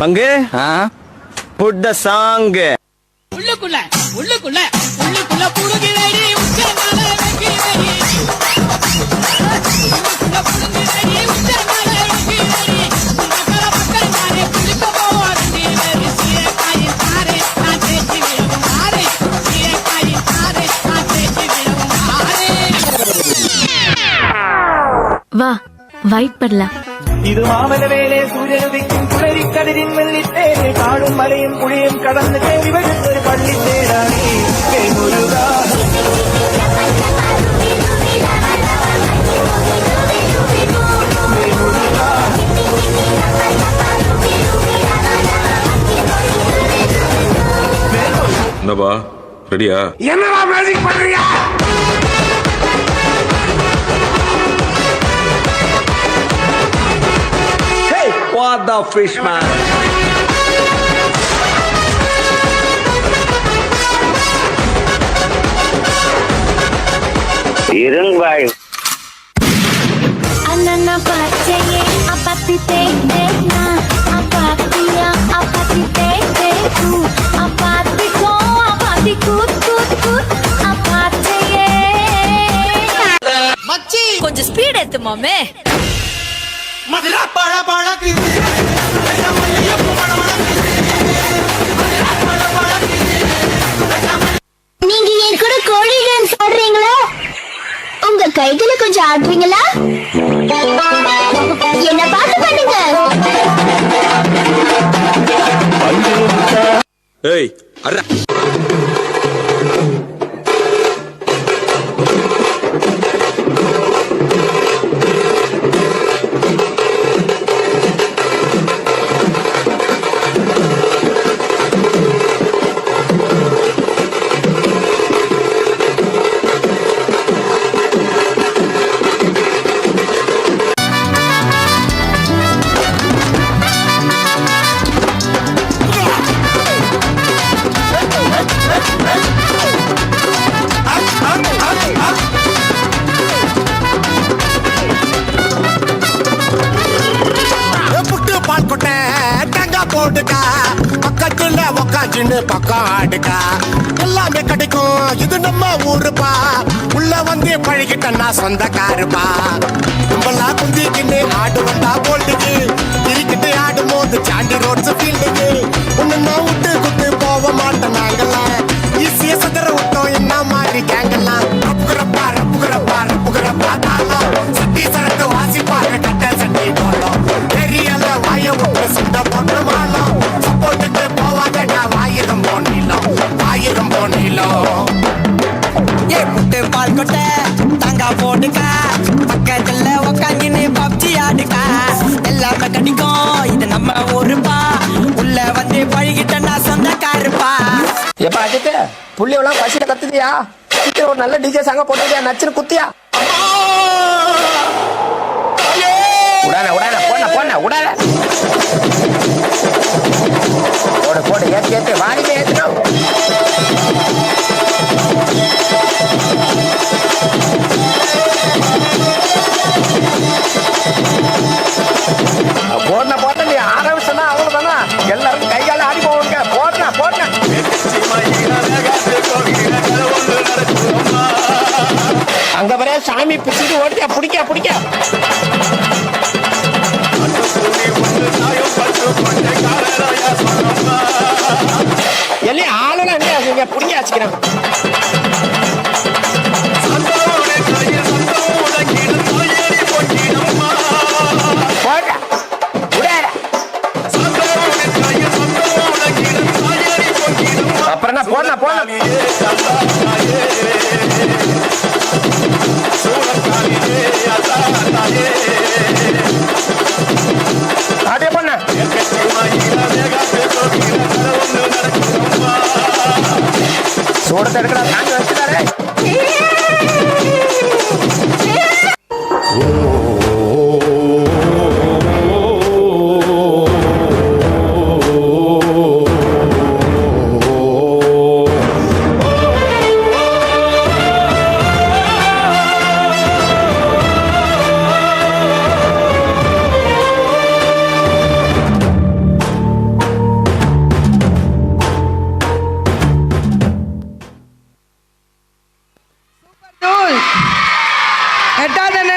பங்கு put the song. உள்ளுக்குள்ள உள்ளுக்குள்ள உள்ளுக்குள்ள புடுகிறடி உச்சனால வைக்கிறடி உள்ளுக்குள்ள புடுகிறடி உச்சனால வைக்கிறடி மக்கள மக்கள் மாறே புளிக்க போவாடி சீரே காய் தாரே காட்டே ஜீவம் மாறே சீரே காய் தாரே காட்டே ஜீவம் மாறே. வா வைப் பண்ணலாம். இது மாமல வேலே சூரியனுதிக்கும் குளறி கதிரின் வெள்ளித்தேனே காடும் மலையும் புளியும் கடந்து கேள்வி ஒரு பள்ளி தேடானே முருகா. என்னப்பா ரெடியா? என்னவா மேஜிக் பண்றியா? What the fish man? இருங்க பாய். அண்ணா பச்சையே அப்பத்தி தேனா அப்பத்தியா அப்பத்தி தேது அப்பத்தி கோ அப்பத்தி கூத் கூத் கூத் அப்பத்தியே. மச்சி கொஞ்சம் ஸ்பீட் ஏத்து மாமே. மதுரா பழ பழக்கு நீங்க என் கூட கோழி டான்ஸ் ஆடுறீங்களா? உங்க கைகளை கொஞ்சம் ஆடுறீங்களா? என்ன பார்த்து பண்ணுங்க. ஏய் அட பக்கம் ஆடுக்கா எல்லாமே கிடைக்கும். இது நம்ம ஊருப்பா. உள்ள வந்து பழகிட்டா சொந்தக்காருப்பா. நம்மளா குந்திக்கின்னு ஆடு வந்தா போல்டுக்கு இருக்கிட்டு ஆடும் போது சாண்டி ரோட்ஸ் ஃபீல்டுக்கு ஒன்னு விட்டு குத்து போக மாட்டோம் நாங்கெல்லாம். ஈஸியா சதுர விட்டோம் என்ன மாதிரி கேங்கெல்லாம். ரப்புகிறப்பா ரப்புகிறப்பா ரப்புகிறப்பா தாளம் சட்டி சரக்கு வாசிப்பாரு கட்ட சட்டி போலும் பெரியல வாய விட்டு சுண்ட போட்டு மாலம் சப்போர்ட்டுக்கு போவாங்க. ஆயிரம் போனிலோ ஏ புட்டு பால் கொட்ட தங்கா போட்டுக்கா பக்கத்துல உக்காந்து பப்ஜி ஆடுக்கா எல்லாமே கிடைக்கும். இது நம்ம ஊருப்பா. உள்ள வந்து பழகிட்டா சொந்தக்காருப்பா. எப்ப அஜித்து புள்ளியெல்லாம் பசியில கத்துதியா? ஒரு நல்ல டிஜே சாங்க போட்டுதியா? நச்சுன்னு குத்தியா? உடாத உடாத போன போன உடாத போடு போடு ஏத்து ஏத்து வாடிக்க ஏத்துனோம். போடன போட்ட நீ ஆரம்பிச்சா அவ்வளவுதானா? எல்லாரும் கையால ஆடி போவாங்க. போடன போடன அங்க வர சாமி பிடிச்சிட்டு ஓடிக்கா பிடிக்க பிடிக்க. எல்லாம் ஆளுநர் என்ன பிடிக்க வச்சுக்கிறேன். அப்புறம் என்ன போன போன அப்படியே பண்ண சூடத்தை எடுக்கிறா தாங்க வச்சுட்டாரே. எட்டாவது என்ன